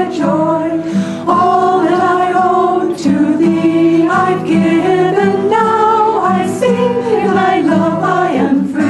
my joy. All that I owe to thee I've given. Now I sing in thy love I am free.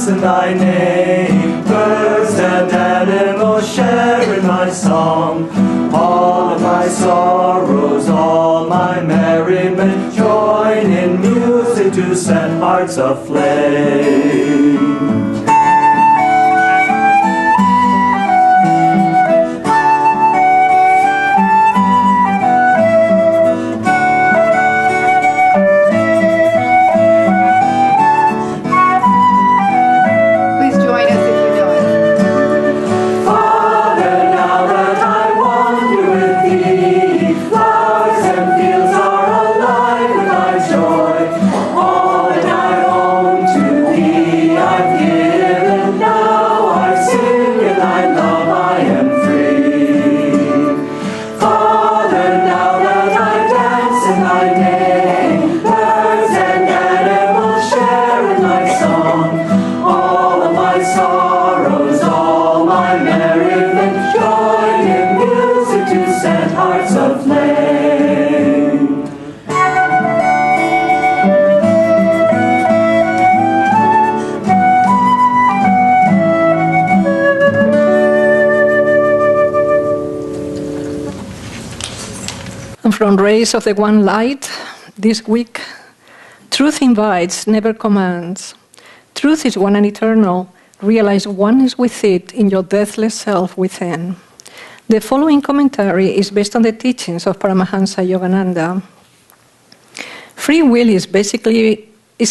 In thy name, birds and animals share in my song. All of my sorrows, all my merriment, join in music to set hearts aflame. From Rays of the One Light, this week, truth invites, never commands. Truth is one and eternal. Realize oneness with it in your deathless self within. The following commentary is based on the teachings of Paramhansa Yogananda. Free will is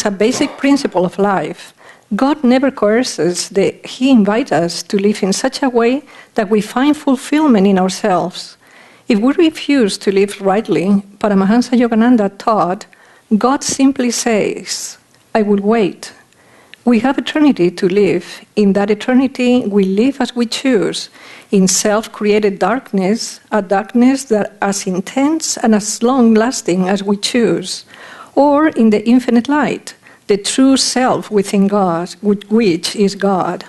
a basic principle of life. God never coerces. He invites us to live in such a way that we find fulfillment in ourselves. If we refuse to live rightly, Paramhansa Yogananda taught, God simply says, I will wait. We have eternity to live. In that eternity, we live as we choose, in self-created darkness, a darkness that as intense and as long-lasting as we choose, or in the infinite light, the true self within God, which is God.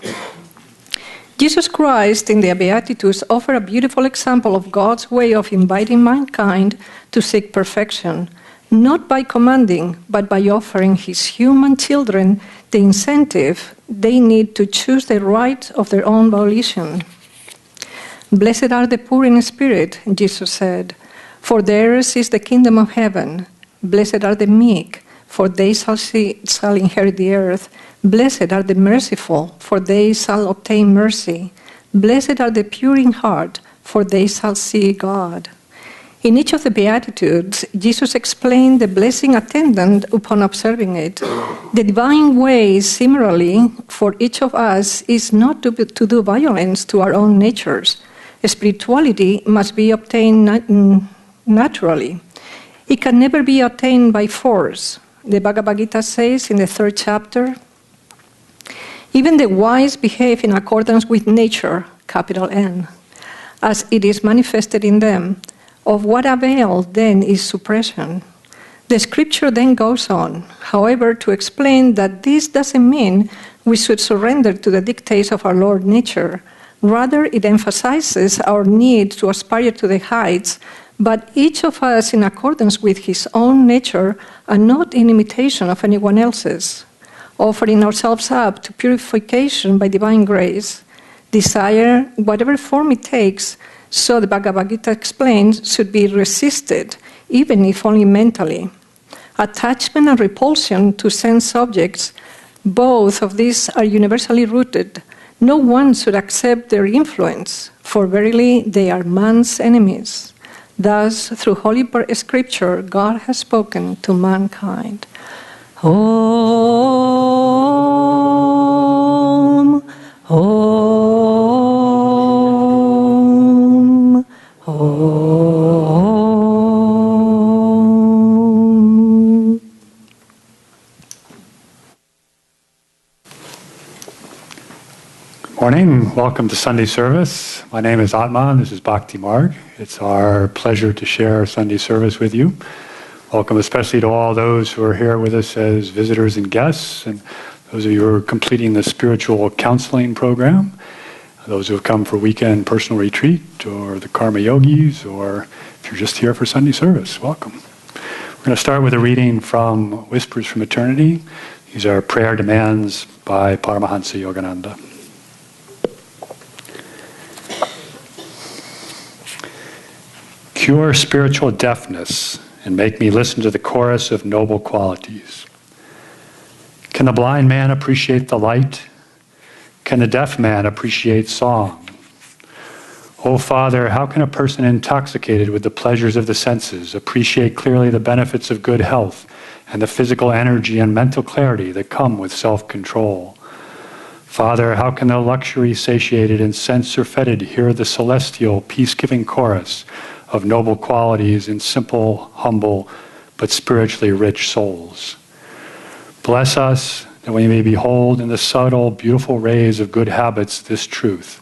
Jesus Christ in the Beatitudes offer a beautiful example of God's way of inviting mankind to seek perfection, not by commanding, but by offering his human children the incentive they need to choose the right of their own volition. Blessed are the poor in spirit, Jesus said, for theirs is the kingdom of heaven. Blessed are the meek, for they shall inherit the earth. Blessed are the merciful, for they shall obtain mercy. Blessed are the pure in heart, for they shall see God. In each of the Beatitudes, Jesus explained the blessing attendant upon observing it. The divine way, similarly, for each of us is not to do violence to our own natures. Spirituality must be obtained naturally. It can never be obtained by force. The Bhagavad Gita says in the 3rd chapter, even the wise behave in accordance with nature, capital N, as it is manifested in them. Of what avail then is suppression? The scripture then goes on, however, to explain that this doesn't mean we should surrender to the dictates of our Lord nature. Rather, it emphasizes our need to aspire to the heights, but each of us in accordance with his own nature and not in imitation of anyone else's. Offering ourselves up to purification by divine grace. Desire, whatever form it takes, so the Bhagavad Gita explains, should be resisted, even if only mentally. Attachment and repulsion to sense objects, both of these are universally rooted. No one should accept their influence, for verily they are man's enemies. Thus, through Holy Scripture, God has spoken to mankind. Om, Om, Om. Morning, welcome to Sunday service. My name is Atman, this is Bhaktimarg. It's our pleasure to share Sunday service with you. Welcome especially to all those who are here with us as visitors and guests, and those of you who are completing the spiritual counseling program, those who have come for weekend personal retreat, or the Karma Yogis, or if you're just here for Sunday service, welcome. We're going to start with a reading from Whispers from Eternity. These are prayer demands by Paramhansa Yogananda. Cure spiritual deafness and make me listen to the chorus of noble qualities. Can the blind man appreciate the light? Can the deaf man appreciate song? O Father, how can a person intoxicated with the pleasures of the senses appreciate clearly the benefits of good health and the physical energy and mental clarity that come with self-control? Father, how can the luxury satiated and sense-surfeited hear the celestial, peace-giving chorus of noble qualities in simple, humble, but spiritually rich souls? Bless us that we may behold in the subtle, beautiful rays of good habits this truth,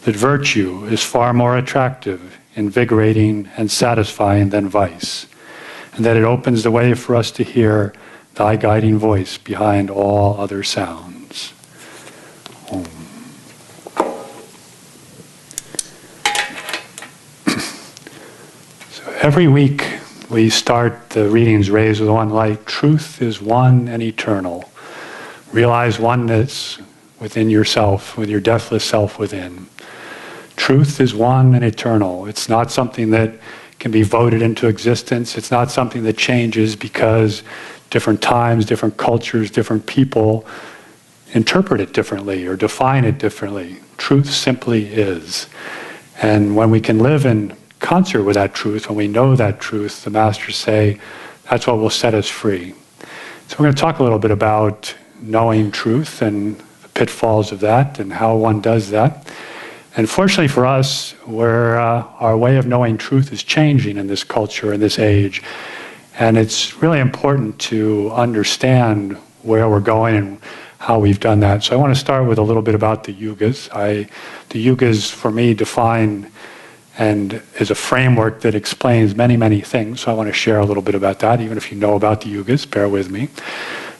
that virtue is far more attractive, invigorating, and satisfying than vice, and that it opens the way for us to hear thy guiding voice behind all other sounds. Om. Every week we start the readings raised with one light. Truth is one and eternal. Realize oneness within yourself, with your deathless self within. Truth is one and eternal. It's not something that can be voted into existence. It's not something that changes because different times, different cultures, different people interpret it differently or define it differently. Truth simply is. And when we can live in concert with that truth, when we know that truth, the masters say, that's what will set us free. So we're going to talk a little bit about knowing truth and the pitfalls of that and how one does that. And fortunately for us, our way of knowing truth is changing in this culture, in this age. And it's really important to understand where we're going and how we've done that. So I want to start with a little bit about the yugas. The yugas, for me, define and is a framework that explains many, many things. So I want to share a little bit about that, even if you know about the yugas, bear with me.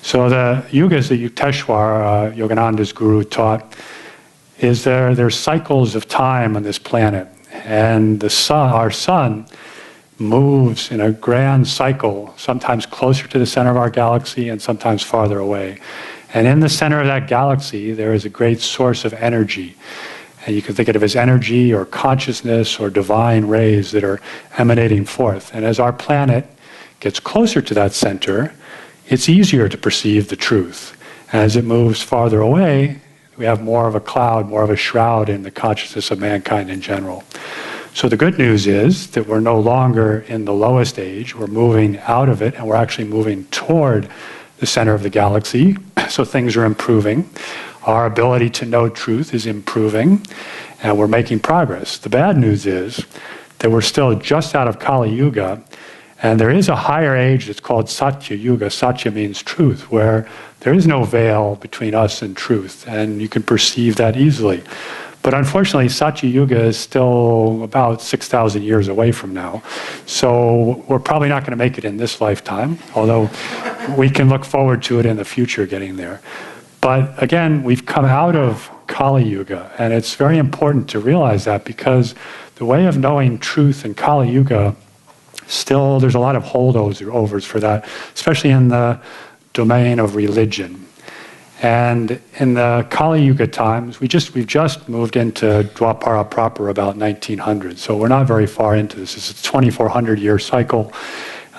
So the yugas that Yukteswar, Yogananda's guru, taught is there's cycles of time on this planet. And the sun, our sun, moves in a grand cycle, sometimes closer to the center of our galaxy and sometimes farther away. And in the center of that galaxy, there is a great source of energy. And you can think of it as energy or consciousness or divine rays that are emanating forth. And as our planet gets closer to that center, it's easier to perceive the truth. As it moves farther away, we have more of a cloud, more of a shroud in the consciousness of mankind in general. So the good news is that we're no longer in the lowest age. We're moving out of it, and we're actually moving toward the center of the galaxy. So things are improving. Our ability to know truth is improving, and we're making progress. The bad news is that we're still just out of Kali Yuga, and there is a higher age that's called Satya Yuga. Satya means truth, where there is no veil between us and truth, and you can perceive that easily. But unfortunately, Satya Yuga is still about 6,000 years away from now. So we're probably not going to make it in this lifetime, although we can look forward to it in the future getting there. But again, we've come out of Kali Yuga, and it's very important to realize that, because the way of knowing truth in Kali Yuga, still there's a lot of holdovers for that, especially in the domain of religion. And in the Kali Yuga times, we've just moved into Dwapara proper about 1900, so we're not very far into this. It's a 2,400 year cycle.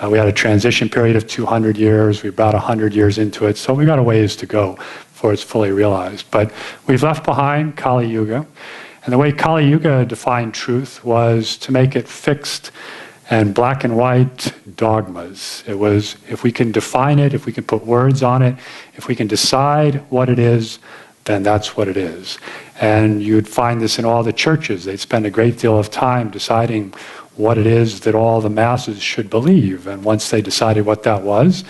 We had a transition period of 200 years. We're about 100 years into it, so we've got a ways to go before it's fully realized. But we've left behind Kali Yuga, and the way Kali Yuga defined truth was to make it fixed and black and white dogmas. It was, if we can define it, if we can put words on it, if we can decide what it is, then that's what it is. And you'd find this in all the churches. They'd spend a great deal of time deciding what it is that all the masses should believe. And once they decided what that was,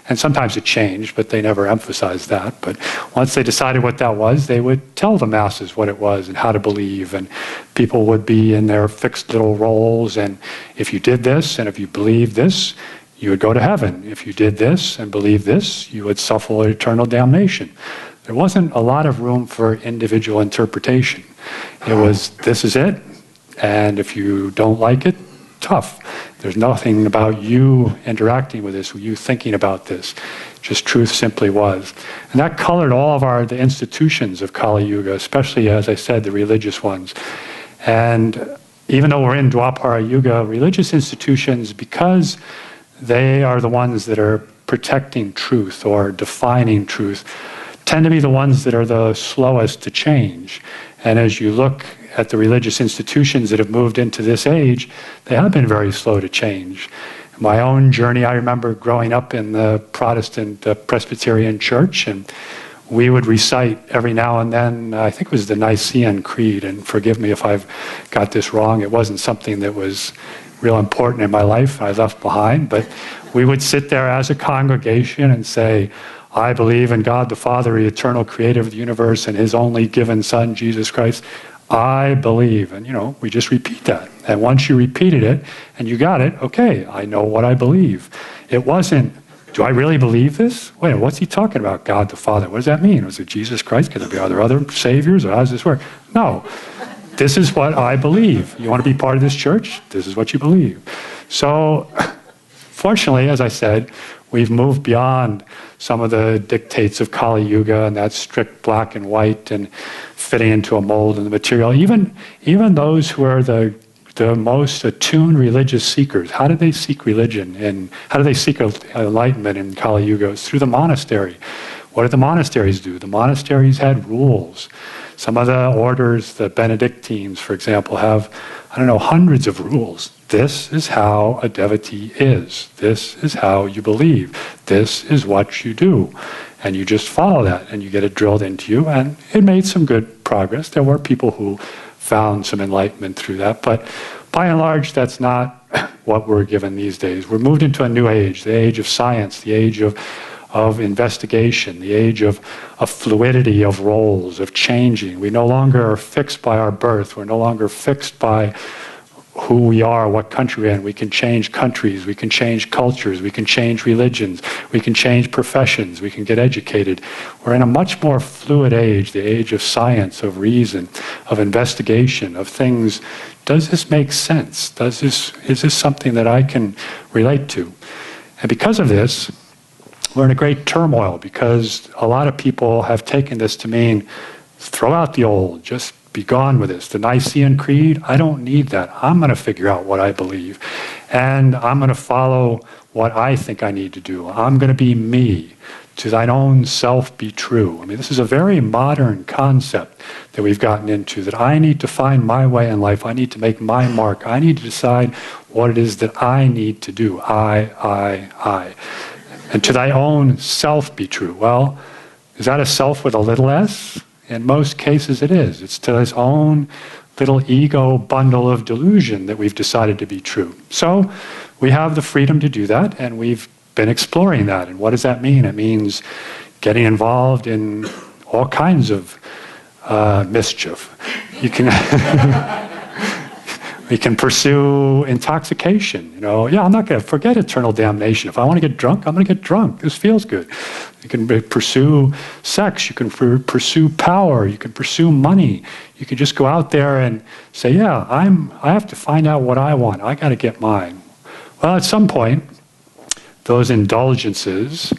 and sometimes it changed, but they never emphasized that. But once they decided what that was, they would tell the masses what it was and how to believe. And people would be in their fixed little roles. And if you did this, and if you believed this, you would go to heaven. If you did this and believed this, you would suffer eternal damnation. There wasn't a lot of room for individual interpretation. It was, this is it, and if you don't like it, tough. There's nothing about you interacting with this, you thinking about this. Just truth simply was. And that colored all of the institutions of Kali Yuga, especially, as I said, the religious ones. And even though we're in Dwapara Yuga, religious institutions, because they are the ones that are protecting truth or defining truth, tend to be the ones that are the slowest to change. And as you look at the religious institutions that have moved into this age, they have been very slow to change. My own journey, I remember growing up in the Protestant Presbyterian Church, and we would recite every now and then, I think it was the Nicene Creed, and forgive me if I've got this wrong, it wasn't something that was real important in my life, I left behind, but we would sit there as a congregation and say, I believe in God the Father, the eternal creator of the universe, and his only given Son, Jesus Christ. I believe. And, we just repeat that. And once you repeated it and you got it, okay, I know what I believe. It wasn't, do I really believe this? Wait, what's he talking about, God the Father? What does that mean? Was it Jesus Christ? Are there other saviors? Or how does this work? No. This is what I believe. You want to be part of this church? This is what you believe. So, fortunately, as I said, we've moved beyond some of the dictates of Kali Yuga and that strict black and white and fitting into a mold and the material. Even those who are the most attuned religious seekers, how do they seek religion and how do they seek enlightenment in Kali Yuga? It's through the monastery. What did the monasteries do? The monasteries had rules. Some of the orders, the Benedictines, for example, have, hundreds of rules. This is how a devotee is. This is how you believe. This is what you do. And you just follow that, and you get it drilled into you, and it made some good progress. There were people who found some enlightenment through that, but by and large, that's not what we're given these days. We're moved into a new age, the age of science, the age of investigation, the age of fluidity of roles, of changing. We no longer are fixed by our birth. We're no longer fixed by who we are, what country we're in. We can change countries, we can change cultures, we can change religions, we can change professions, we can get educated. We're in a much more fluid age, the age of science, of reason, of investigation, of things. Does this make sense? Is this something that I can relate to? And because of this, we're in a great turmoil because a lot of people have taken this to mean throw out the old, just be gone with this. The Nicene Creed, I don't need that. I'm going to figure out what I believe. And I'm going to follow what I think I need to do. I'm going to be me. To thine own self be true. This is a very modern concept that we've gotten into, that I need to find my way in life. I need to make my mark. I need to decide what it is that I need to do. I. And to thy own self be true. Well, is that a self with a little s? In most cases it is. It's to his own little ego bundle of delusion that we've decided to be true. So we have the freedom to do that, and we've been exploring that. And what does that mean? It means getting involved in all kinds of mischief. You can... We can pursue intoxication. I'm not going to forget eternal damnation. If I want to get drunk, I'm going to get drunk. This feels good. You can pursue sex. You can pursue power. You can pursue money. You can just go out there and say, I have to find out what I want. I got to get mine. Well, at some point, those indulgences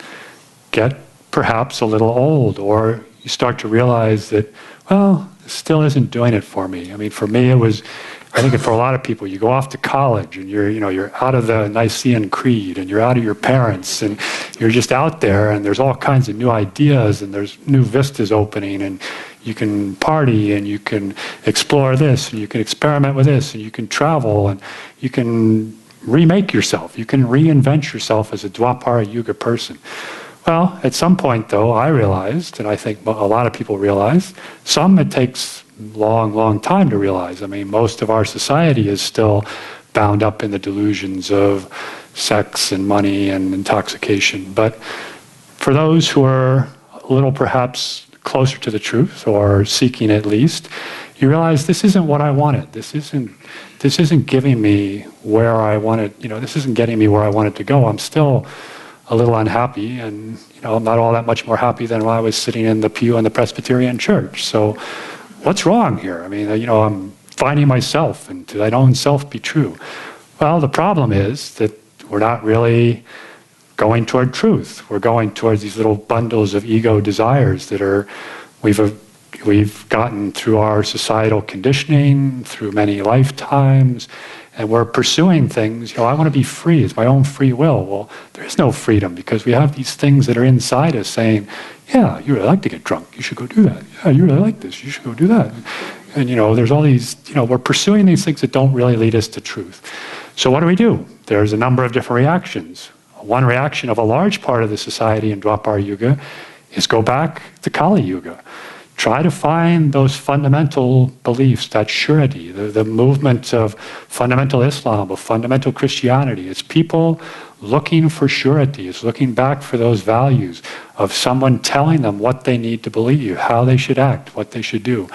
get perhaps a little old, or you start to realize that, this still isn't doing it for me. For me, it was. I think for a lot of people, you go off to college and you're out of the Nicene Creed and you're out of your parents and you're just out there and there's all kinds of new ideas and there's new vistas opening and you can party and you can explore this and you can experiment with this and you can travel and you can remake yourself. You can reinvent yourself as a Dwapara Yuga person. Well, at some point though, I realized, and I think a lot of people realize, it takes long time to realize. Most of our society is still bound up in the delusions of sex and money and intoxication. But for those who are a little perhaps closer to the truth, or seeking at least, you realize this isn't what I wanted. This isn't giving me where I wanted, this isn't getting me where I wanted to go. I'm still a little unhappy, and I'm not all that much more happy than when I was sitting in the pew in the Presbyterian church. So what's wrong here? I mean, I'm finding myself, and to thine own self be true. Well, the problem is that we're not really going toward truth. We're going towards these little bundles of ego desires that we've gotten through our societal conditioning, through many lifetimes, and we're pursuing things. I want to be free. It's my own free will. Well, there is no freedom, because we have these things that are inside us saying, yeah, you really like to get drunk. You should go do that. Yeah, you really like this. You should go do that. And there's all these, we're pursuing these things that don't really lead us to truth. So what do? There's a number of different reactions. One reaction of a large part of the society in Dwapara Yuga is go back to Kali Yuga. Try to find those fundamental beliefs, that surety, the movement of fundamental Islam, of fundamental Christianity. It's people looking for surety. It's looking back for those values of someone telling them what they need to believe, how they should act, what they should do.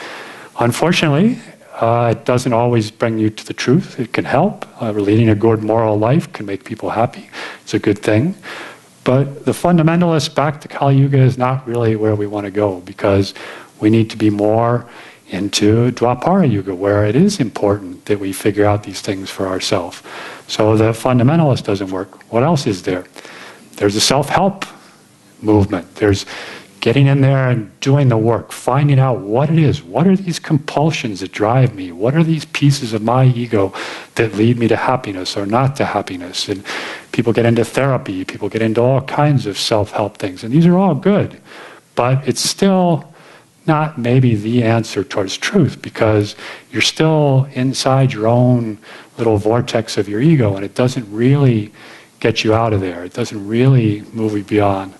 Unfortunately, it doesn't always bring you to the truth. It can help. Leading a good moral life can make people happy. It's a good thing. But the fundamentalist back to Kali Yuga is not really where we want to go, because we need to be more into Dwapara Yuga, where it is important that we figure out these things for ourselves. So the fundamentalist doesn't work. What else is there? There's a self-help movement. There's getting in there and doing the work, finding out what it is. What are these compulsions that drive me? What are these pieces of my ego that lead me to happiness or not to happiness? And people get into therapy, people get into all kinds of self-help things, and these are all good. But it's still not maybe the answer towards truth, because you're still inside your own little vortex of your ego, and it doesn't really get you out of there. It doesn't really move you beyond.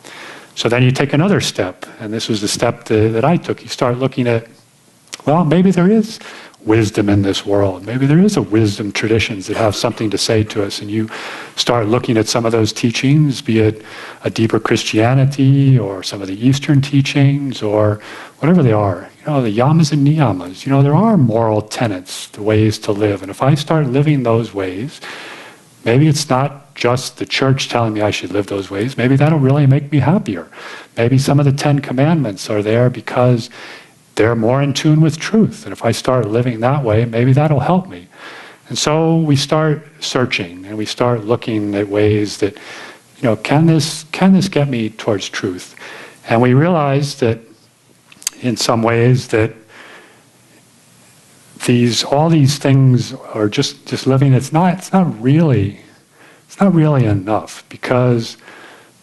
So then you take another step, and this was the step that I took. You start looking at, well, maybe there is wisdom in this world. Maybe there is a wisdom traditions that have something to say to us, and you start looking at some of those teachings, be it a deeper Christianity or some of the Eastern teachings or whatever they are. The yamas and niyamas. There are moral tenets, the ways to live. And if I start living those ways, maybe it's not just the church telling me I should live those ways. Maybe that'll really make me happier. Maybe some of the 10 Commandments are there because they're more in tune with truth. And if I start living that way, maybe that'll help me. And so we start searching, and we start looking at ways that, can this get me towards truth? And we realize that in some ways that all these things are just living. It's not really enough, because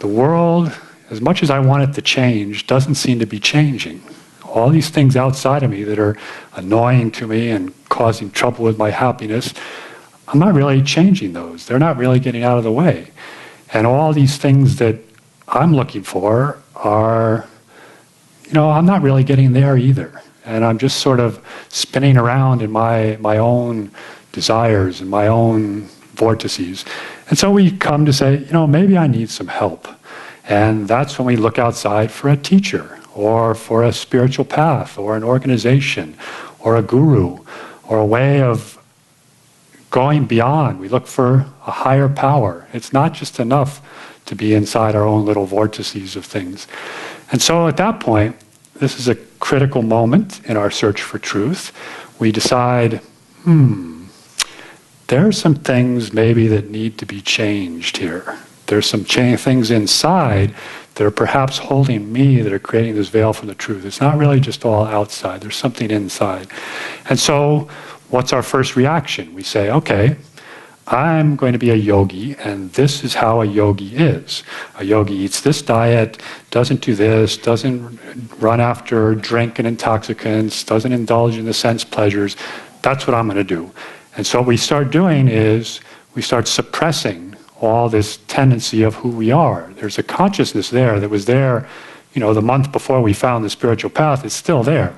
the world, as much as I want it to change, doesn't seem to be changing. All these things outside of me that are annoying to me and causing trouble with my happiness, I'm not really changing those. They're not really getting out of the way. And all these things that I'm looking for are, I'm not really getting there either. And I'm just sort of spinning around in my own desires and my own vortices. And so we come to say, maybe I need some help. And that's when we look outside for a teacher, or for a spiritual path, or an organization, or a guru, or a way of going beyond. We look for a higher power. It's not just enough to be inside our own little vortices of things. And so at that point, this is a critical moment in our search for truth. We decide, there are some things maybe that need to be changed here. There's some things inside that are perhaps holding me, that are creating this veil from the truth. It's not really just all outside. There's something inside. And so what's our first reaction? We say, okay, I'm going to be a yogi, and this is how a yogi is. A yogi eats this diet, doesn't do this, doesn't run after drink and intoxicants, doesn't indulge in the sense pleasures. That's what I'm going to do. And so what we start doing is we start suppressing all this tendency of who we are. There's a consciousness there that was there, the month before we found the spiritual path. It's still there.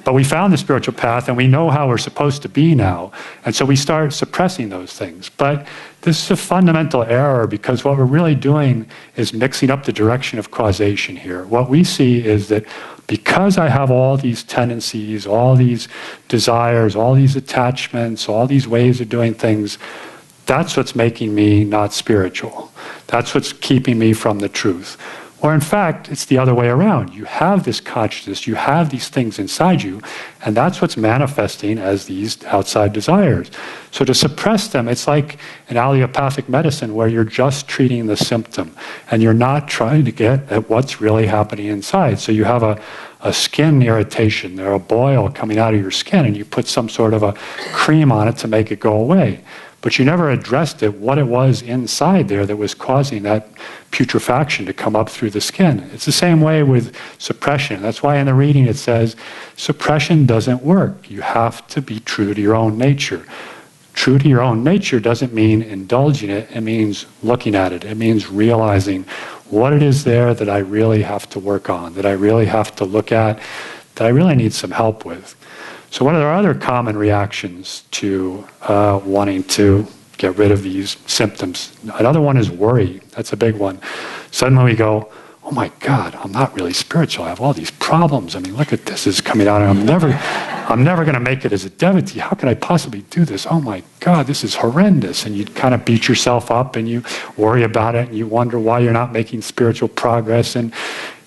But we found the spiritual path and we know how we're supposed to be now. And so we start suppressing those things. But this is a fundamental error because what we're really doing is mixing up the direction of causation here. What we see is that because I have all these tendencies, all these desires, all these attachments, all these ways of doing things, that's what's making me not spiritual. That's what's keeping me from the truth. Or in fact, it's the other way around. You have this consciousness, you have these things inside you, and that's what's manifesting as these outside desires. So to suppress them, it's like an allopathic medicine where you're just treating the symptom, and you're not trying to get at what's really happening inside. So you have a skin irritation, or a boil coming out of your skin, and you put some sort of a cream on it to make it go away. But you never addressed it, what it was inside there that was causing that putrefaction to come up through the skin. It's the same way with suppression. That's why in the reading it says, suppression doesn't work. You have to be true to your own nature. True to your own nature doesn't mean indulging it, it means looking at it. It means realizing what it is there that I really have to work on, that I really have to look at, that I really need some help with. So what are our other common reactions to wanting to get rid of these symptoms? Another one is worry. That's a big one. Suddenly we go, oh my God, I'm not really spiritual. I have all these problems. I mean, look at this is coming out. And I'm never going to make it as a devotee. How can I possibly do this? Oh my God, this is horrendous. And you kind of beat yourself up and you worry about it and you wonder why you're not making spiritual progress. And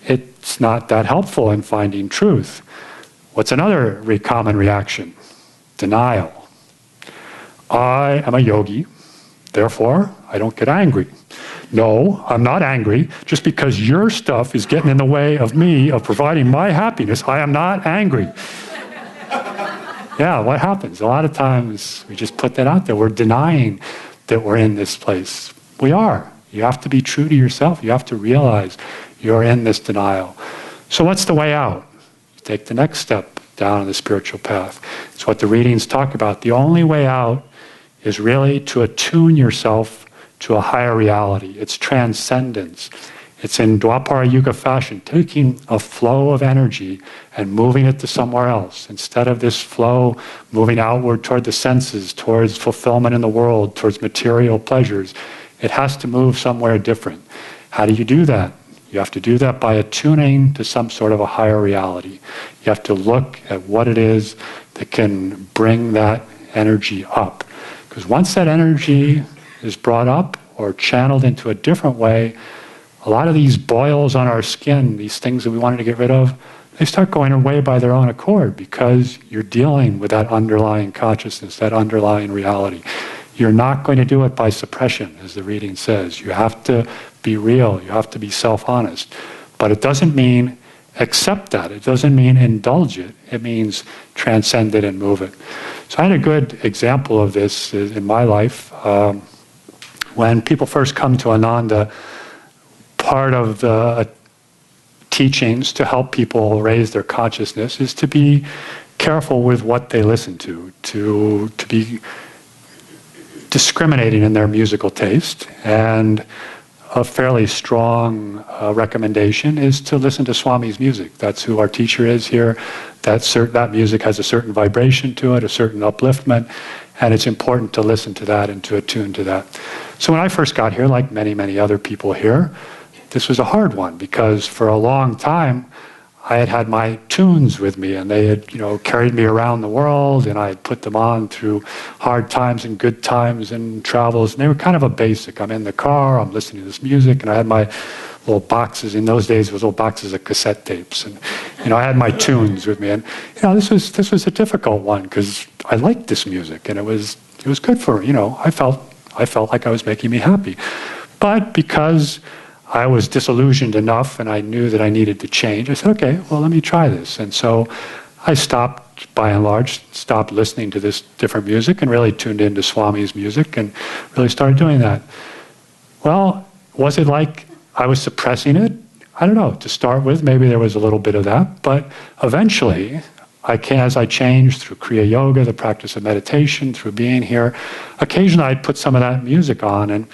it's not that helpful in finding truth. What's another common reaction? Denial. I am a yogi, therefore I don't get angry. No, I'm not angry. Just because your stuff is getting in the way of me, of providing my happiness, I am not angry. Yeah, what happens? A lot of times we just put that out there. We're denying that we're in this place. We are. You have to be true to yourself. You have to realize you're in this denial. So what's the way out? Take the next step down on the spiritual path. It's what the readings talk about. The only way out is really to attune yourself to a higher reality. It's transcendence. It's in Dwapara Yuga fashion, taking a flow of energy and moving it to somewhere else. Instead of this flow moving outward toward the senses, towards fulfillment in the world, towards material pleasures, it has to move somewhere different. How do you do that? You have to do that by attuning to some sort of a higher reality. You have to look at what it is that can bring that energy up. Because once that energy is brought up or channeled into a different way, a lot of these boils on our skin, these things that we wanted to get rid of, they start going away by their own accord because you're dealing with that underlying consciousness, that underlying reality. You're not going to do it by suppression, as the reading says. You have to be real. You have to be self-honest. But it doesn't mean accept that. It doesn't mean indulge it. It means transcend it and move it. So I had a good example of this in my life. When people first come to Ananda, part of the teachings to help people raise their consciousness is to be careful with what they listen to be discriminating in their musical taste. And a fairly strong recommendation is to listen to Swami's music. That's who our teacher is here. That music has a certain vibration to it, a certain upliftment, and it's important to listen to that and to attune to that. So when I first got here, like many, many other people here, this was a hard one because for a long time I had had my tunes with me, and they had, carried me around the world, and I had put them on through hard times and good times and travels, and they were kind of a basic. I'm in the car, I'm listening to this music, and I had my little boxes. In those days, it was little boxes of cassette tapes, and I had my tunes with me, and this was a difficult one because I liked this music, and it was good for I felt like I was making me happy, but because I was disillusioned enough and I knew that I needed to change, I said, okay, well, let me try this. And so I stopped, by and large, listening to this different music and really tuned into Swami's music and really started doing that. Well, was it like I was suppressing it? I don't know. To start with, maybe there was a little bit of that, but eventually, as I changed through Kriya Yoga, the practice of meditation, through being here, occasionally I'd put some of that music on, and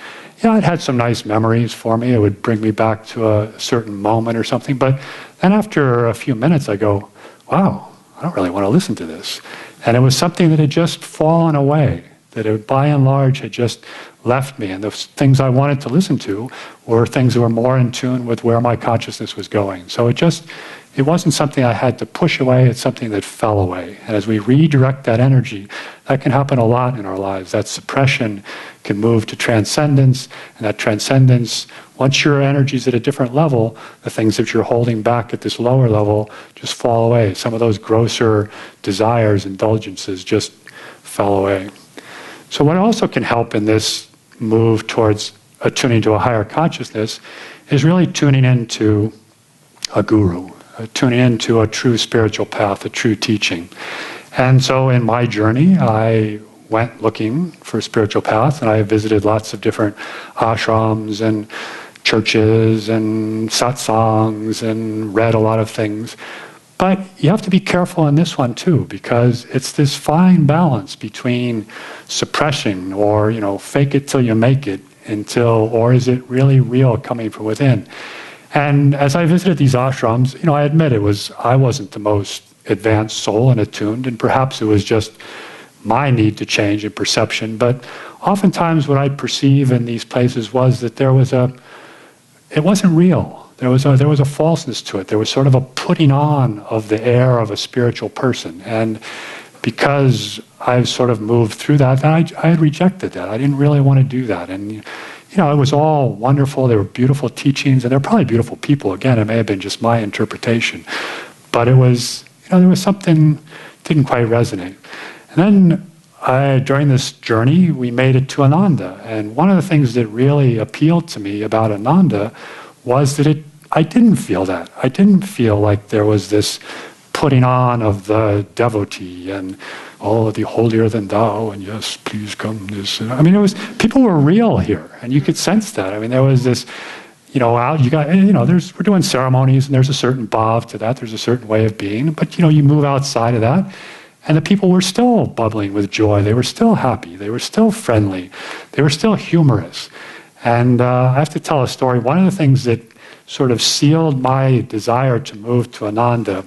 it had some nice memories for me. It would bring me back to a certain moment or something. But then after a few minutes, I go, wow, don't really want to listen to this. And it was something that had just fallen away, that it, by and large had just left me. And the things I wanted to listen to were things that were more in tune with where my consciousness was going. So it wasn't something I had to push away, it's something that fell away. And as we redirect that energy, that can happen a lot in our lives. That suppression can move to transcendence, and that transcendence, once your energy's at a different level, the things that you're holding back at this lower level just fall away. Some of those grosser desires, indulgences just fell away. So what also can help in this move towards attuning to a higher consciousness is really tuning into a guru, tuning into a true spiritual path, a true teaching. And so in my journey, I went looking for a spiritual path, and I visited lots of different ashrams and churches and satsangs and read a lot of things. But you have to be careful in this one too, because it's this fine balance between suppression or, fake it till you make it, or is it really real coming from within? And as I visited these ashrams, I admit I wasn't the most advanced soul and attuned, and perhaps it was just my need to change in perception. But oftentimes what I perceive in these places was that it wasn't real. There was a falseness to it. There was sort of a putting on of the air of a spiritual person. And because I've sort of moved through that, I had rejected that. I didn't really want to do that. And it was all wonderful. There were beautiful teachings, and they're probably beautiful people. Again, it may have been just my interpretation. But it was, there was something didn't quite resonate. And then during this journey, we made it to Ananda. And one of the things that really appealed to me about Ananda was that I didn't feel that. I didn't feel like there was this putting on of the devotee and, the holier than thou, and yes, please come. This. People were real here, and you could sense that. There was this, we're doing ceremonies, and there's a certain bhav to that. There's a certain way of being, but you move outside of that, and the people were still bubbling with joy. They were still happy. They were still friendly. They were still humorous. And I have to tell a story. One of the things that sort of sealed my desire to move to Ananda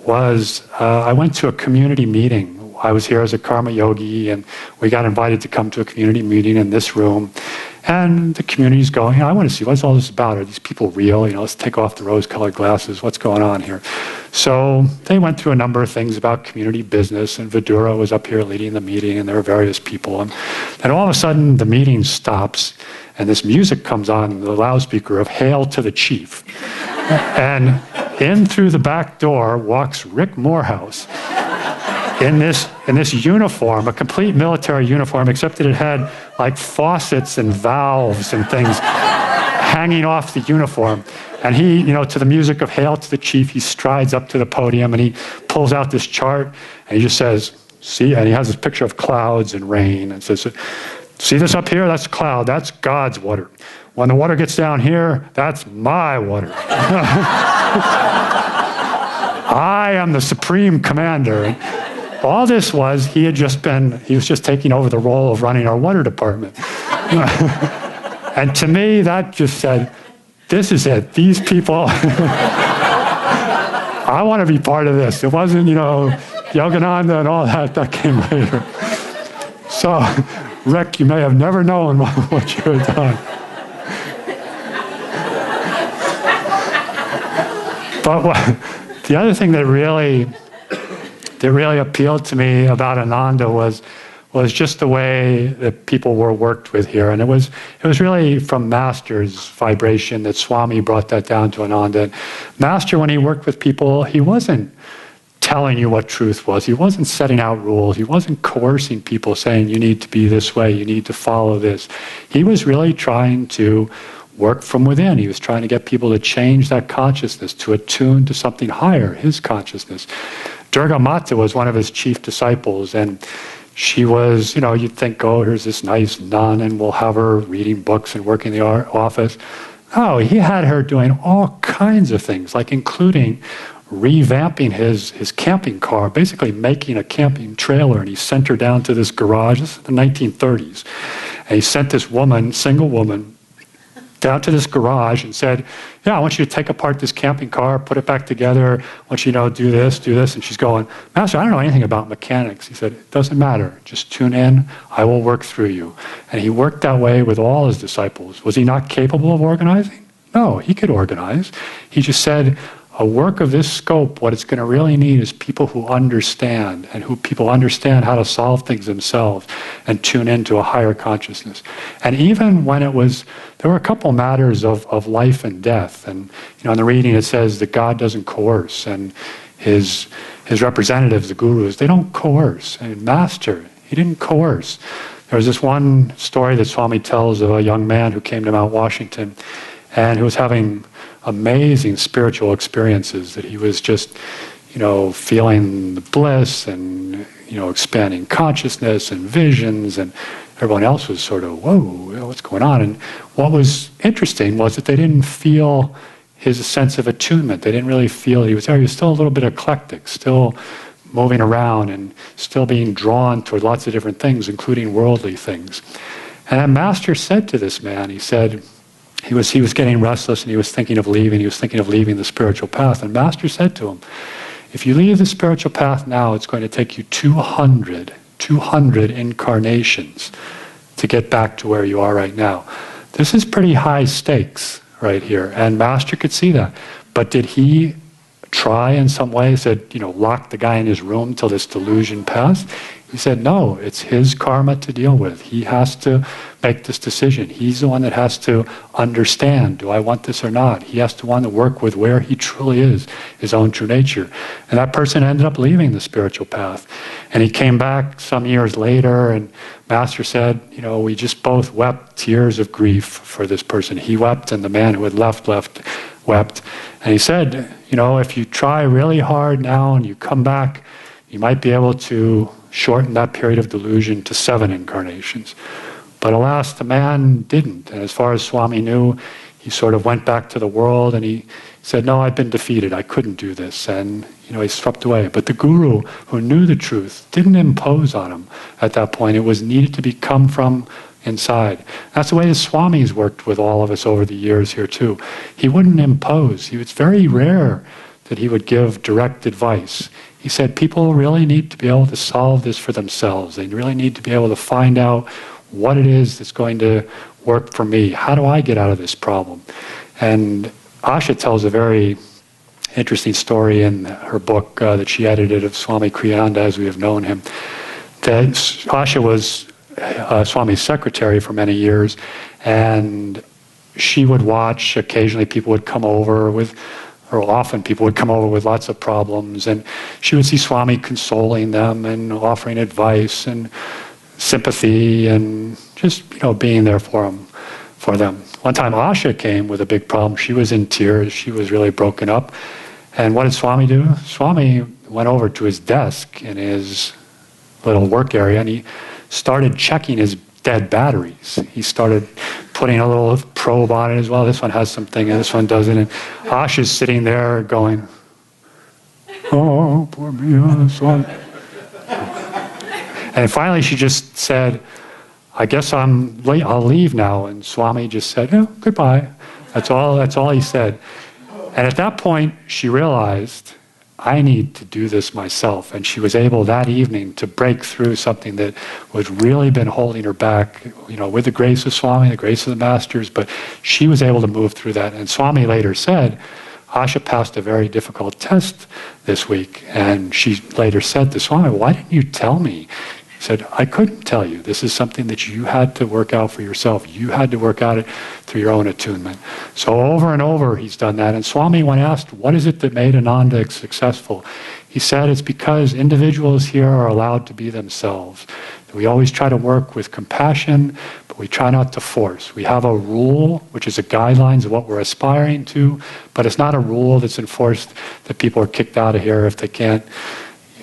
was I went to a community meeting. I was here as a karma yogi, and we got invited to come to a community meeting in this room. And the community's going, I want to see, what's all this about? Are these people real? Let's take off the rose-colored glasses. What's going on here? So they went through a number of things about community business, and Vidura was up here leading the meeting, and there were various people. And all of a sudden, the meeting stops, and this music comes on, the loudspeaker of Hail to the Chief. And in through the back door walks Rick Morehouse in this uniform, a complete military uniform, except that it had like faucets and valves and things hanging off the uniform. And he, to the music of Hail to the Chief, he strides up to the podium and he pulls out this chart and he just says, see, and he has this picture of clouds and rain and says, see this up here? That's cloud. That's God's water. When the water gets down here, that's my water. I am the supreme commander. And all this was, he was just taking over the role of running our water department. And to me, that just said, this is it. These people, I want to be part of this. It wasn't, Yogananda and all that came later. So, Rick, you may have never known what you had done. But the other thing that really appealed to me about Ananda was just the way that people were worked with here. And it was really from Master's vibration that Swami brought that down to Ananda. And Master, when he worked with people, he wasn't telling you what truth was. He wasn't setting out rules. He wasn't coercing people saying, you need to be this way, you need to follow this. He was really trying to work from within. He was trying to get people to change that consciousness, to attune to something higher, his consciousness. Durga Mata was one of his chief disciples, and she was, you'd think, oh, here's this nice nun, and we'll have her reading books and working in the office. Oh, he had her doing all kinds of things, like including revamping his camping car, basically making a camping trailer, and he sent her down to this garage. This is the 1930s. And he sent this woman, single woman, down to this garage and said, yeah, I want you to take apart this camping car, put it back together, I want you to do this. And she's going, Master, I don't know anything about mechanics. He said, it doesn't matter. Just tune in. I will work through you. And he worked that way with all his disciples. Was he not capable of organizing? No, he could organize. He just said, a work of this scope, what it's going to really need is people who understand, and who people understand how to solve things themselves and tune into a higher consciousness. And even when there were a couple matters of life and death. And in the reading it says that God doesn't coerce, and his representatives, the gurus, they don't coerce. And Master, he didn't coerce. There was this one story that Swami tells of a young man who came to Mount Washington and who was having amazing spiritual experiences, that he was just, feeling the bliss and, expanding consciousness and visions, and everyone else was sort of, whoa, what's going on? And what was interesting was that they didn't feel his sense of attunement. They didn't really feel he was there. He was still a little bit eclectic, still moving around and still being drawn toward lots of different things, including worldly things. And that Master said to this man, he said, he was getting restless and he was thinking of leaving the spiritual path. And Master said to him, if you leave the spiritual path now, it's going to take you 200 incarnations to get back to where you are right now. This is pretty high stakes right here. And Master could see that. But did he try in some way, lock the guy in his room till this delusion passed? He said, no, it's his karma to deal with. He has to make this decision. He's the one that has to understand, do I want this or not? He has to want to work with where he truly is, his own true nature. And that person ended up leaving the spiritual path. And he came back some years later, and Master said, we just both wept tears of grief for this person. He wept, and the man who had left wept. And he said, if you try really hard now and you come back, you might be able to shorten that period of delusion to 7 incarnations. But alas, the man didn't. And as far as Swami knew, he sort of went back to the world and he said, no, I've been defeated. I couldn't do this. And, he swept away. But the guru, who knew the truth, didn't impose on him at that point. It was needed to come from inside. That's the way the Swamis worked with all of us over the years here too. He wouldn't impose. It's very rare that he would give direct advice. He said people really need to be able to solve this for themselves. They really need to be able to find out what it is that's going to work for me. How do I get out of this problem? And Asha tells a very interesting story in her book that she edited of Swami Kriyananda as we have known him. That Asha was Swami's secretary for many years, and she would watch. Occasionally people would come over often people would come over with lots of problems, and she would see Swami consoling them and offering advice and sympathy and just being there for them. One time Asha came with a big problem. She was in tears. She was really broken up. And what did Swami do? Swami went over to his desk in his little work area and he started checking his dead batteries. He started putting a little probe on it as well. This one has something and this one doesn't. And Asha's sitting there going, oh, poor me, this one. And finally she just said, I guess I'm late, I'll leave now. And Swami just said, oh, goodbye. That's all he said. And at that point she realized, I need to do this myself. And she was able that evening to break through something that was really been holding her back, with the grace of Swami, the grace of the masters, but she was able to move through that. And Swami later said, Asha passed a very difficult test this week. And she later said to Swami, why didn't you tell me? He said, I couldn't tell you. This is something that you had to work out for yourself. You had to work out it through your own attunement. So over and over he's done that. And Swami, when asked, what is it that made Ananda successful? He said, it's because individuals here are allowed to be themselves. We always try to work with compassion, but we try not to force. We have a rule, which is the guidelines of what we're aspiring to, but it's not a rule that's enforced that people are kicked out of here if they can't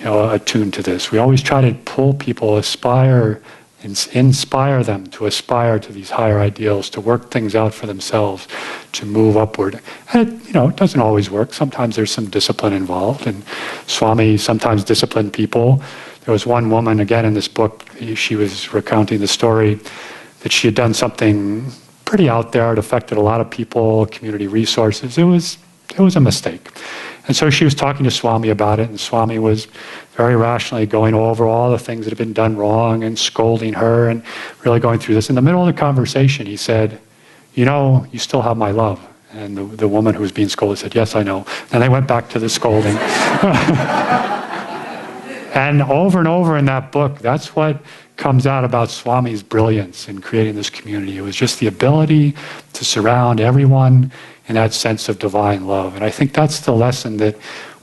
attuned to this. We always try to pull people, inspire them to aspire to these higher ideals, to work things out for themselves, to move upward. And it doesn't always work. Sometimes there's some discipline involved, and Swami sometimes disciplined people. There was one woman, again in this book, she was recounting the story that she had done something pretty out there. It affected a lot of people, community resources. It was a mistake. And so she was talking to Swami about it, and Swami was very rationally going over all the things that had been done wrong and scolding her and really going through this. In the middle of the conversation, he said, you know, you still have my love. And the woman who was being scolded said, yes, I know. And they went back to the scolding. And over in that book, that's what comes out about Swami's brilliance in creating this community. It was just the ability to surround everyone in that sense of divine love. And I think that's the lesson that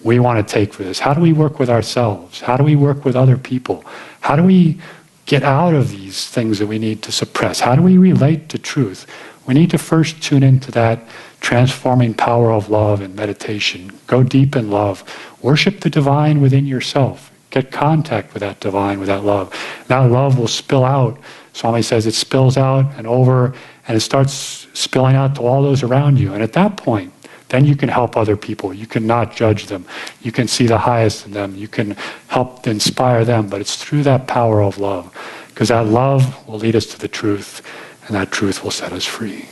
we want to take for this. How do we work with ourselves? How do we work with other people? How do we get out of these things that we need to suppress? How do we relate to truth? We need to first tune into that transforming power of love and meditation. Go deep in love. Worship the divine within yourself. Get contact with that divine, with that love. That love will spill out. Swami says it spills out and over, and it starts spilling out to all those around you. And at that point, then you can help other people. You can not judge them. You can see the highest in them. You can help inspire them. But it's through that power of love, because that love will lead us to the truth, and that truth will set us free.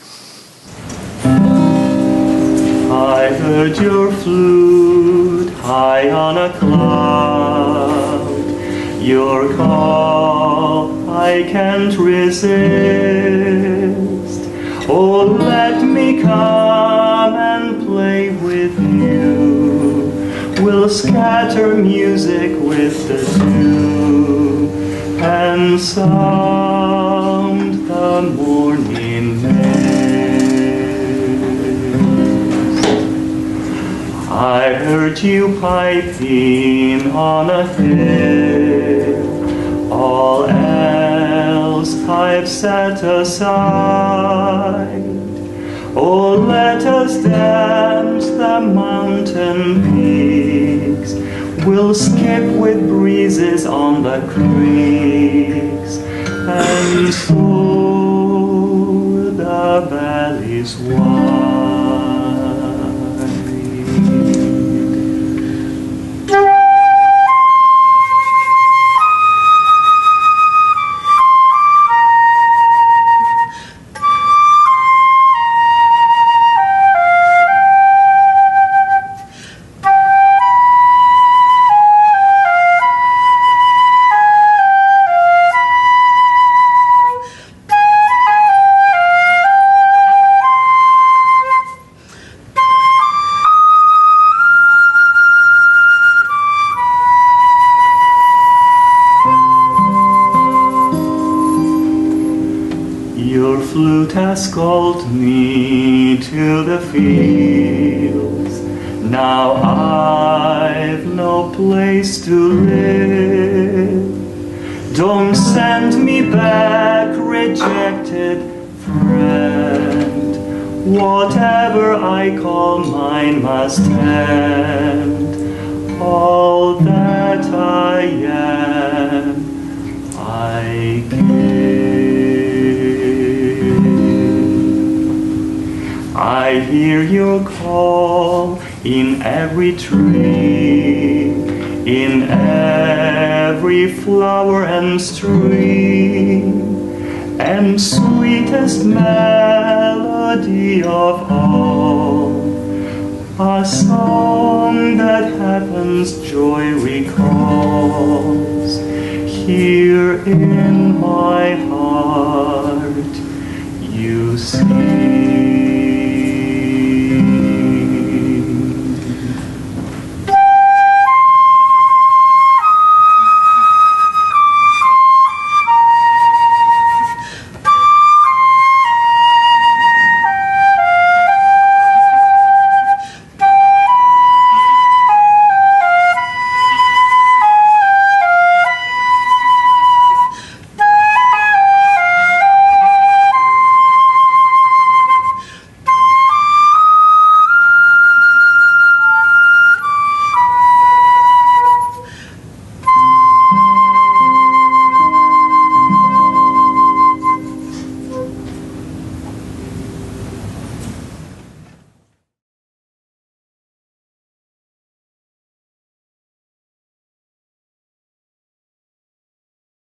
I heard your flute high on a cloud. Your call I can't resist. Oh, let me come and play with you. We'll scatter music with the dew and sound the morning mist. I heard you piping on a hill. All else I've set aside. Oh, let us dance the mountain peaks. We'll skip with breezes on the creeks and soar the valleys wide. Has called me to the fields. Now I've no place to live. Don't send me back, rejected friend. Whatever I call mine must end. All that I am, I give. I hear your call in every tree, in every flower and stream, and sweetest melody of all, a song that heaven's joy recalls. Here in my heart you see.